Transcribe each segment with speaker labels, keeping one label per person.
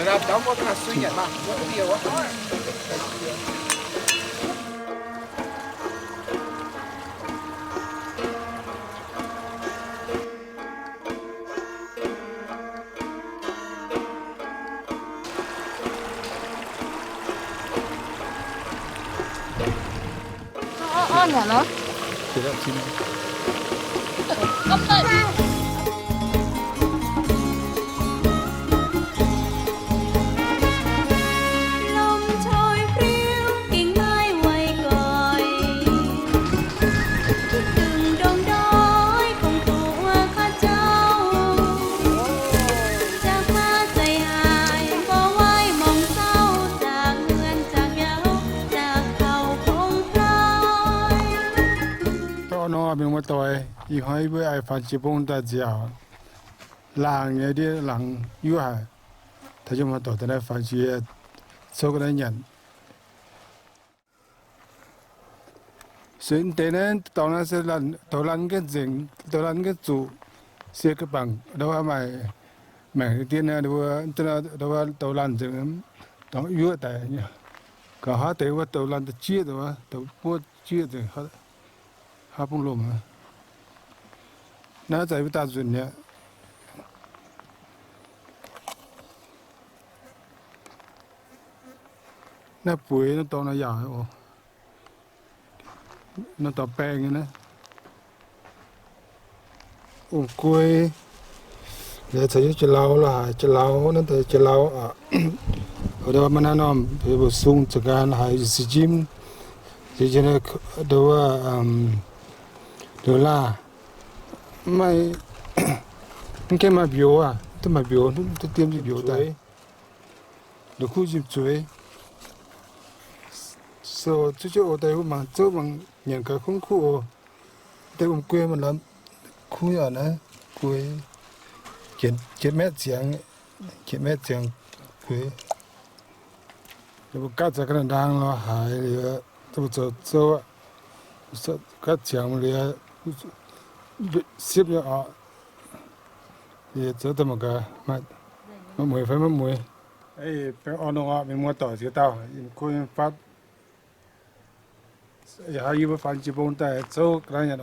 Speaker 1: 等下等我跟他水眼吧，我不别我。
Speaker 2: nhà nó
Speaker 3: thì đó chim
Speaker 2: cắm lên
Speaker 4: ลมโชยพริ้วกิ่งไม้ไว้ก่อยคิดถึงดงดอยของตัวข้าเจ้าจากมาใจหายบ่ไหวมองเศร้าจากเงินจากเหงาจากเขาคงพลอย
Speaker 3: to nó mình mà tôi y hỏi với ai phát chỉ bông ta giàu làng nghe đi làng yêu hà thế nhưng mà tôi tới đây phát chỉ số cái này nhận xin tên này tao nó sẽ là tao làm cái gì tao làm cái chủ sẽ cái bằng đâu mà mẹ cái tiền này đâu tao làm gì tao yêu tại nhá cả hai taoว่าtao làm chia rồi tao mua chia rồi ha bung lom na在大准呢那ปุ๋ย那ตอนน่ะยาโอ้那ต่อแป้งนะโอ้กล้วยเดี๋ยวจะเล่าล่ะจะเล่านั่นแต่จะเล่าอ่ะเดี๋ยวมันน้ำไปส่งจากการหายสิจิมจะเดี๋ยวว่าเดี๋ยวล่ะไม่มันแค่มาเบียวอ่ะต้องมาเบียวต้องเตรียมจะเบียวได้เดี๋ยวคู่จิบจุ้ยso chú chú ở đây mà chú bằng nhận cả không khu đây cũng quê mà làm khu ở nè quê kiến mét giang quê rồi cắt ra cái đằng nó hại rồi tôi cho cắt giang rồi xếp cho họ thì cho tôi một cái mà mùi phải mùi ấy phải ăn nó mình mua tỏi thì tao khu phát ya yêu phát chỉ bông tai châu cái này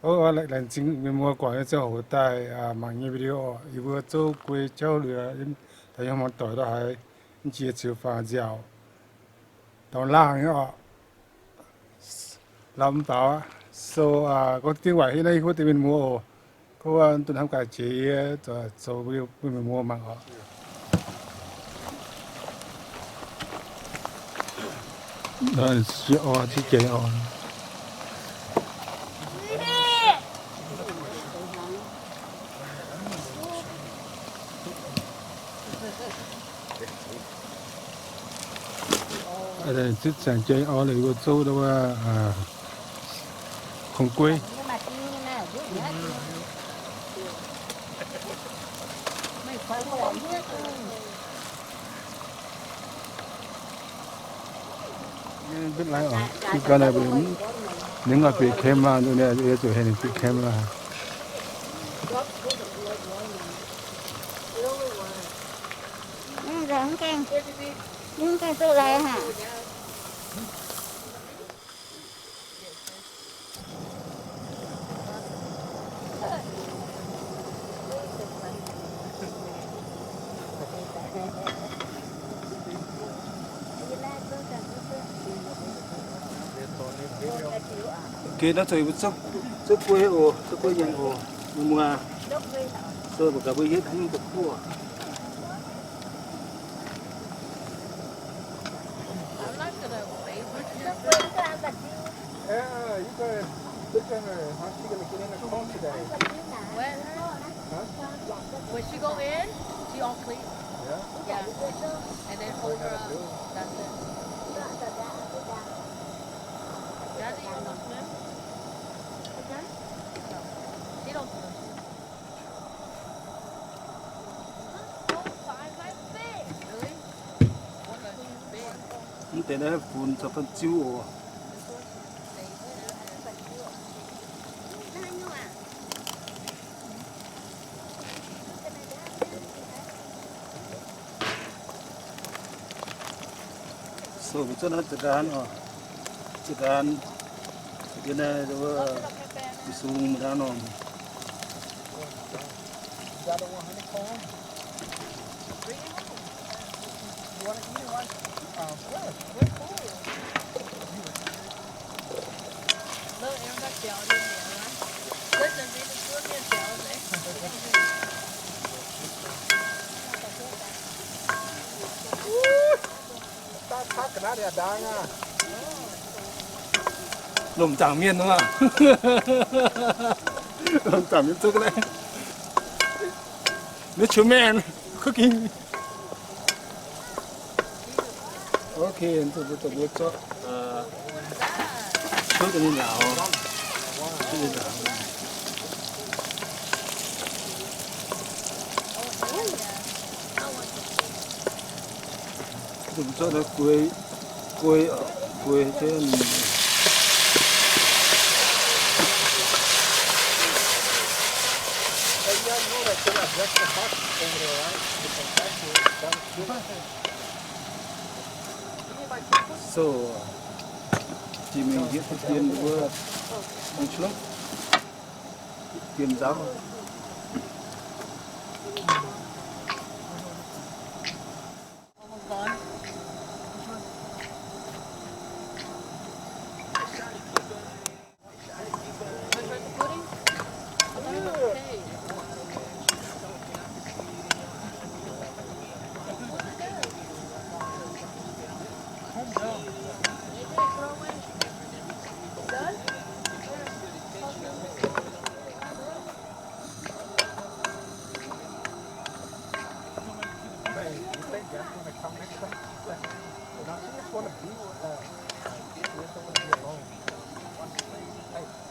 Speaker 3: ô lại lần chính mình mua quả châu hồ tai mang nhiều video yêu châu quê châu lừa tại sao mà tỏi đó hay chỉ chịu phá giàu tao lang nhá làm bảo so có tiếng ngoài hiện nay có tiền mình mua có tuần tham cả chỉ cho video mình mua mà họ đó là chỉ chạy đây chút chẳng chơi ở này có châu đâu không quê biết lái ở cái này những người bị kem mà tụi này để tụi này bị kem là
Speaker 2: rồi không can tôi lại hả
Speaker 3: kia nó chơi rất quê ồ rất quê dân ồ nhưng mà tôi một cái bữa hết không được cua Yeah, you guys, look at her. How's she gonna get in the car today?
Speaker 5: When?
Speaker 3: Huh?
Speaker 5: When she go in, she all clean.
Speaker 3: Yeah?
Speaker 5: Yeah. And then hold her up. That's it. Daddy, you don't swim? Okay. No. She don't swim. Oh, five like big. Really? Okay, she's big.
Speaker 3: Thế đấy phun cho phân chiếu ồ. so bây giờ nó chỉ cần cái này rồi đi xuống ra nó
Speaker 1: You got the one honeycomb? Bring it home. You want to eat it right? Very cool.
Speaker 5: Lớp em đã chéo đi nhỉ lắm. Rất là vì nó cứ như chéo đấy.
Speaker 1: Ta thắt cái nào để đá nha.
Speaker 3: lồng chảo miên đúng không? lồng chảo miên tức đấy. Little man cooking. Okay, untuk betul betul trước cái như nào? Betul betul ada kue trên.
Speaker 1: Hey, you guys know that they got breakfast hut over there, right? With some factory.
Speaker 3: So, chị mình biết cái tiền vừa bằng trước tiền giáo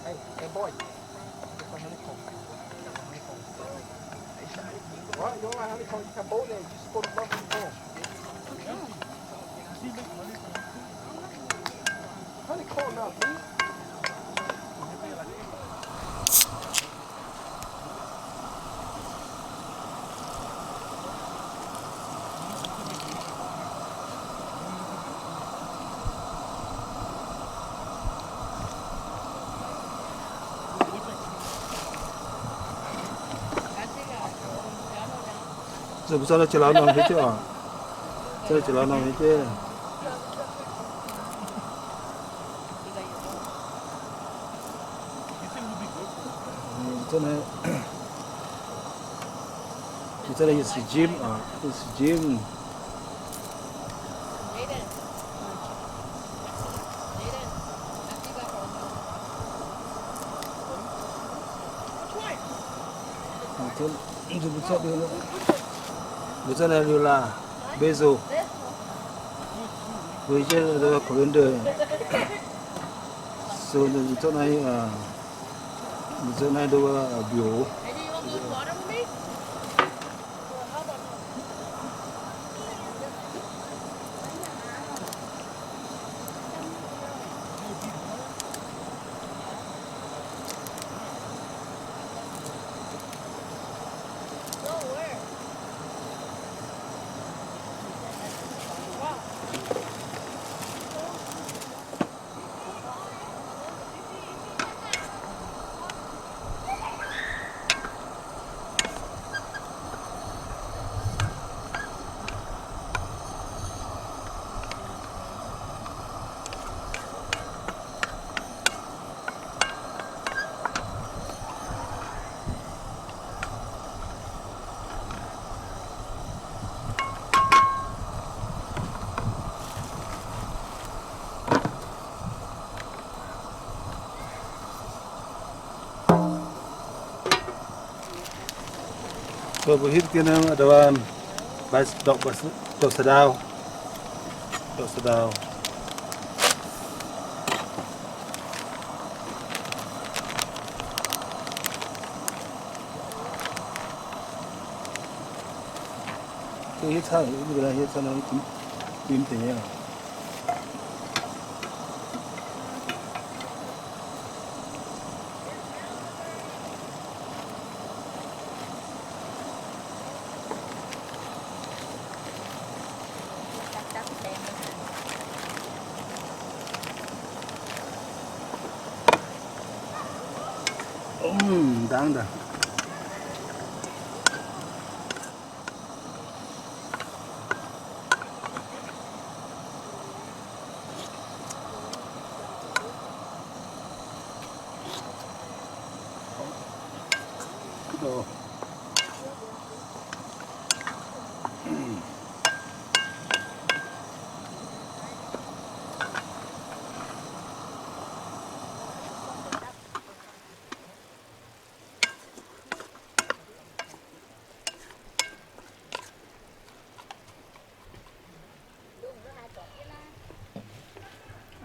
Speaker 1: Hey, boy. Get some honeycomb. What? You don't like honeycomb? You can bowl there. You just go to love honeycomb. Honeycomb now, please.
Speaker 3: rồi bây giờ nó chỉ làm nó hết chứ à? Giờ chỉ làm nó hết chứ. Cho nên kita lagi si gym si gym. Itu bisa dulu. Bisa là dulu lah, bezo. Bây giờ là có vấn đề. Rồi nên chỗ này chỗ này đâu biểu. Rồi buổi hít tiên ada dok sedau. Cái hít sao bây giờ hít sao nó tím thế nhỉ? Đáng rồi. Đồ.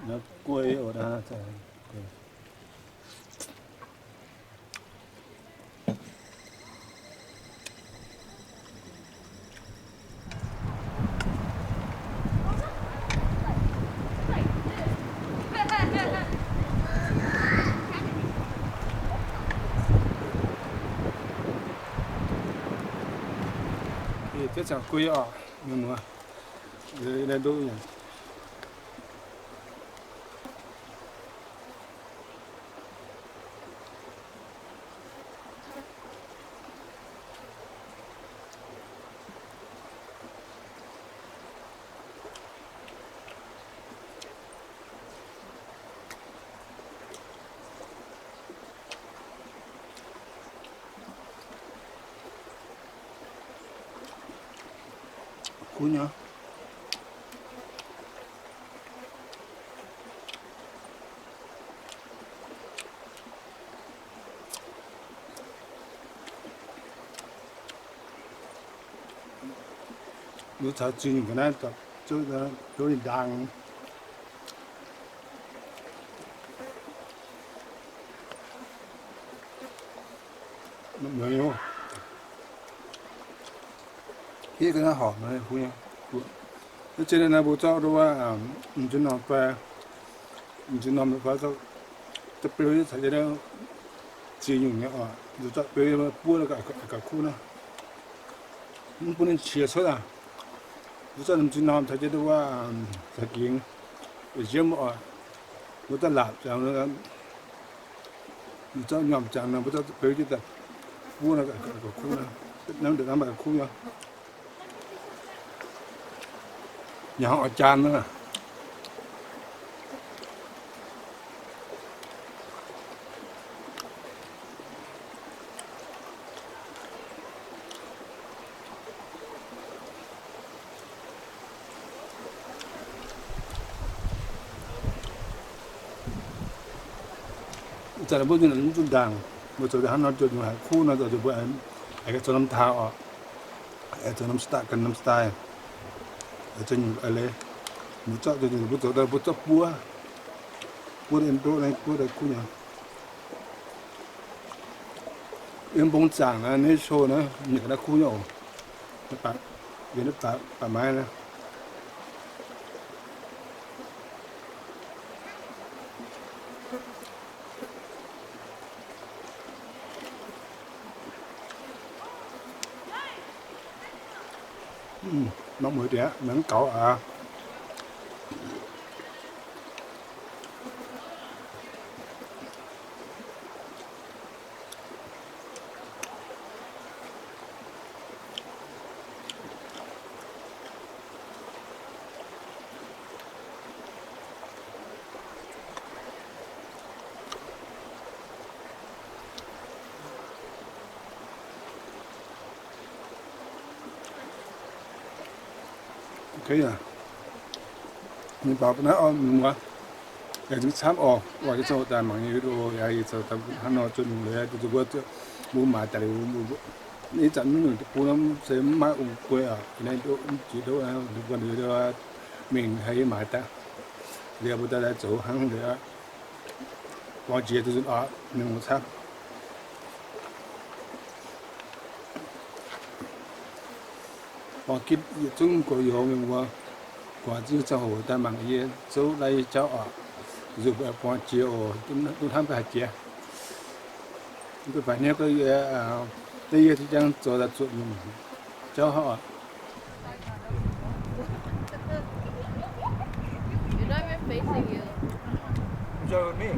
Speaker 3: Nó quay ở đó trời. Thì thế chẳng quay ở nhưng mà đây là đâu nhỉ? Cú nhá. Nó thật chuyện cái này tập cho nó đôi đàng. Nó mới không? Cái nó hỏng này cú nhá. Nó trên đây là bộ trâu đó là chúng nó phải cho tập biểu thật ra nó chỉ dùng nhá à rồi tập biểu mà bua là cả khu nữa nó bua nên chia số à rồi cho chúng nó thật ra đó thật kiến rồi mà nó ta làm cho nó cho nhom chẳng nó cho biểu chứ tập bua là cả khu nữa nó được làm cả khu nhá nhà họ chan nữa giờ là bây giờ là chúng đàng bây giờ hắn nói cho chúng hải khu nó giờ chúng bạn cái cho năm thao ở cho năm start cần năm style ở trên ở đây một chỗ thì một chỗ đây một chỗ búa em búa này khu nhà em bông chẳng là nên show nữa những cái khu nhỏ nó bạn vì nó bạn mai nữa nó mới trẻ nắng cỏ à cái à mình bảo nó ông mà cái chúng sắm ở cái chỗ tại mạng như đồ cái chỗ tại hắn nói cho mìnhเลยตัวตัวmua mà tạiนี่จันนึงปูน้ำเสมมาอุ้งกวยอ่ะในตัวจีโต้อ่ะวันนี้ตัวmình hay mà ta liệu bây giờ là chỗ hàng để vào chia từ đó mình một sáng và kịp chúng có yếu mình qua qua chỉ cho hồ ta bằng gì số đây cháu ở dù ở qua chiều tôi tham gia chia tôi phải nhớ cái đây thì chẳng cho là chuyện cháu họ
Speaker 5: You're not even facing you.
Speaker 1: Show me.